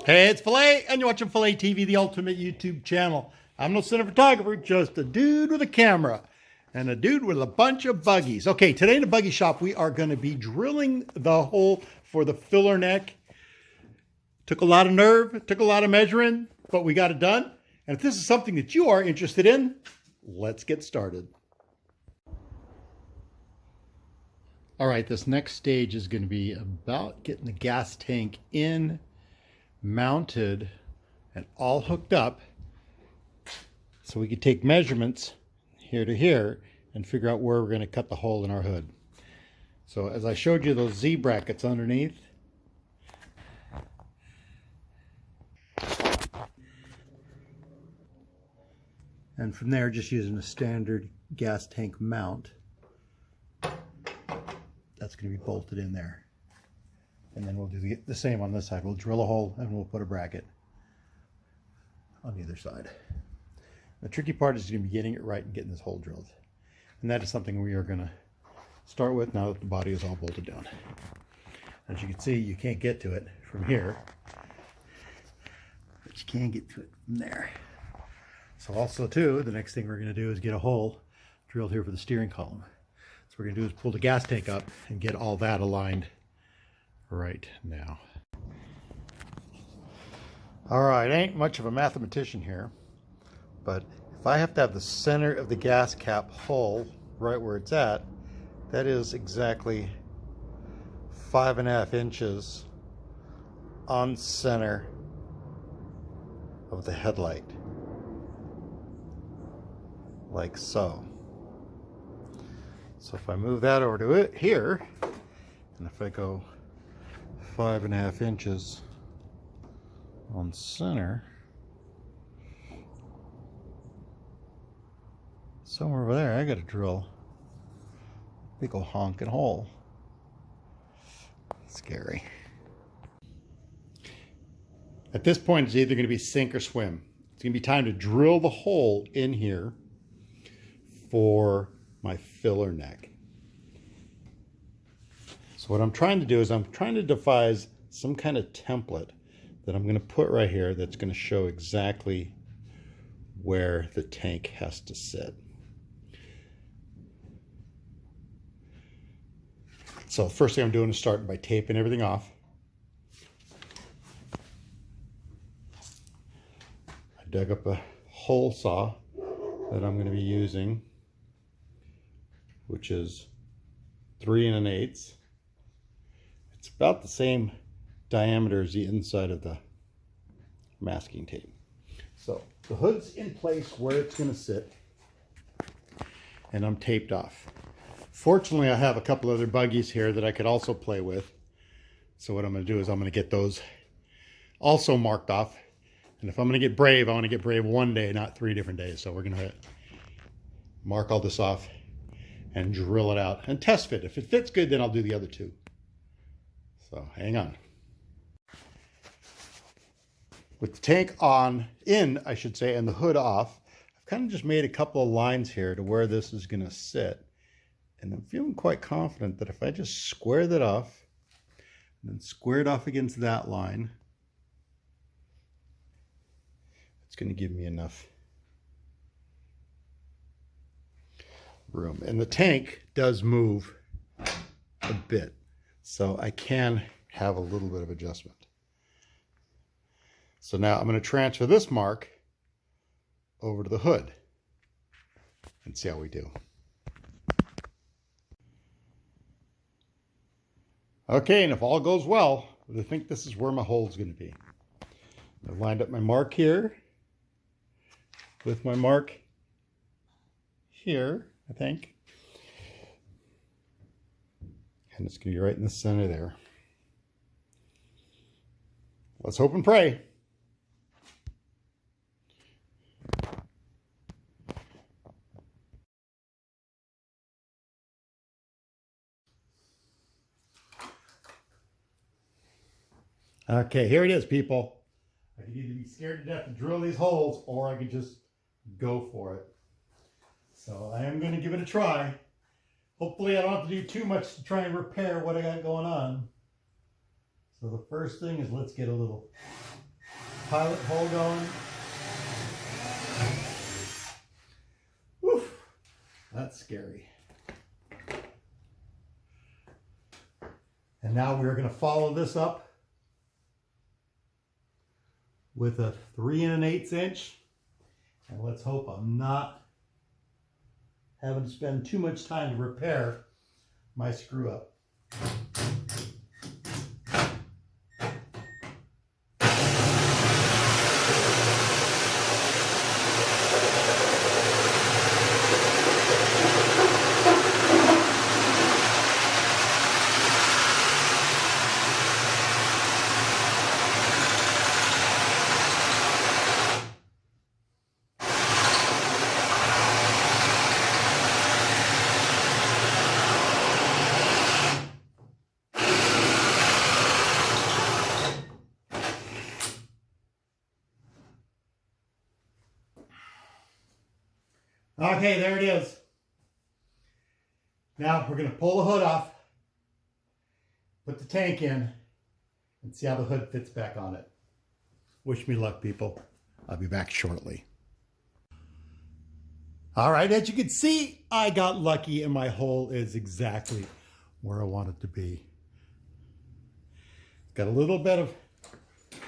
Hey, it's Filet, and you're watching FILLER, the ultimate YouTube channel. I'm no cinematographer, just a dude with a camera and a dude with a bunch of buggies. Okay, today in the buggy shop, we are going to be drilling the hole for the filler neck. Took a lot of nerve, took a lot of measuring, but we got it done. And if this is something that you are interested in, let's get started. All right, this next stage is going to be about getting the gas tank in, mounted, and all hooked up so we can take measurements here to here and figure out where we're going to cut the hole in our hood. So as I showed you those Z brackets underneath, and from there just using a standard gas tank mount, that's going to be bolted in there. And then we'll do the same on this side. We'll drill a hole and we'll put a bracket on the other side. The tricky part is going to be getting it right and getting this hole drilled. And that is something we are going to start with now that the body is all bolted down. As you can see, you can't get to it from here, but you can get to it from there. So also too, the next thing we're going to do is get a hole drilled here for the steering column. So what we're going to do is pull the gas tank up and get all that aligned right now. All right, I ain't much of a mathematician here, but if I have to have the center of the gas cap hole right where it's at, that is exactly 5.5 inches on center of the headlight, like so. So if I move that over to it here, and if I go 5.5 inches on center, somewhere over there I got to drill a big ol' honking hole. Scary. At this point, it's either going to be sink or swim. It's going to be time to drill the hole in here for my filler neck. So what I'm trying to do is I'm trying to devise some kind of template that I'm going to put right here that's going to show exactly where the tank has to sit. So the first thing I'm doing is starting by taping everything off. I dug up a hole saw that I'm going to be using, which is 3 1/8. It's about the same diameter as the inside of the masking tape. So the hood's in place where it's going to sit, and I'm taped off. Fortunately, I have a couple other buggies here that I could also play with. So what I'm going to do is I'm going to get those also marked off. And if I'm going to get brave, I want to get brave one day, not 3 different days. So we're going to mark all this off and drill it out and test fit. If it fits good, then I'll do the other 2. So hang on. With the tank in, I should say, and the hood off, I've kind of just made a couple of lines here to where this is going to sit. And I'm feeling quite confident that if I just square that off, and then square it off against that line, it's going to give me enough room. And the tank does move a bit, so I can have a little bit of adjustment. So now I'm going to transfer this mark over to the hood and see how we do. Okay, and if all goes well, I think this is where my hole is going to be. I've lined up my mark here with my mark here, I think. And it's going to be right in the center there. Let's hope and pray. Okay, here it is, people. I could either be scared to death to drill these holes, or I could just go for it. So I am going to give it a try. Hopefully I don't have to do too much to try and repair what I got going on. So the first thing is let's get a little pilot hole going. Woof, that's scary. And now we're going to follow this up with a 3 1/8 inch. And let's hope I'm not having to spend too much time to repair my screw up. Okay, there it is. Now we're going to pull the hood off, put the tank in, and see how the hood fits back on it. Wish me luck, people. I'll be back shortly. All right, as you can see, I got lucky and my hole is exactly where I want it to be. Got a little bit of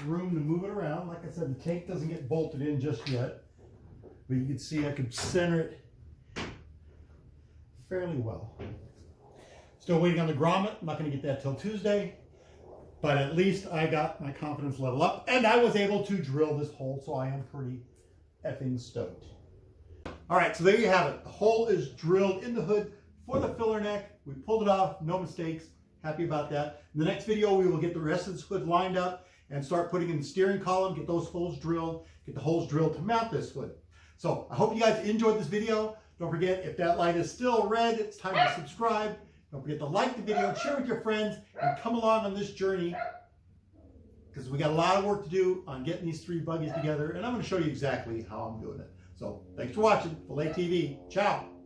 room to move it around. Like I said, the tank doesn't get bolted in just yet. But you can see I can center it fairly well. Still waiting on the grommet. I'm not going to get that till Tuesday. But at least I got my confidence level up. And I was able to drill this hole, so I am pretty effing stoked. All right, so there you have it. The hole is drilled in the hood for the filler neck. We pulled it off, no mistakes. Happy about that. In the next video, we will get the rest of this hood lined up and start putting in the steering column, get those holes drilled, get the holes drilled to mount this hood. So I hope you guys enjoyed this video. Don't forget, if that light is still red, it's time to subscribe. Don't forget to like the video, share with your friends, and come along on this journey because we got a lot of work to do on getting these 3 buggies together, and I'm going to show you exactly how I'm doing it. So thanks for watching. FILLER TV. Ciao.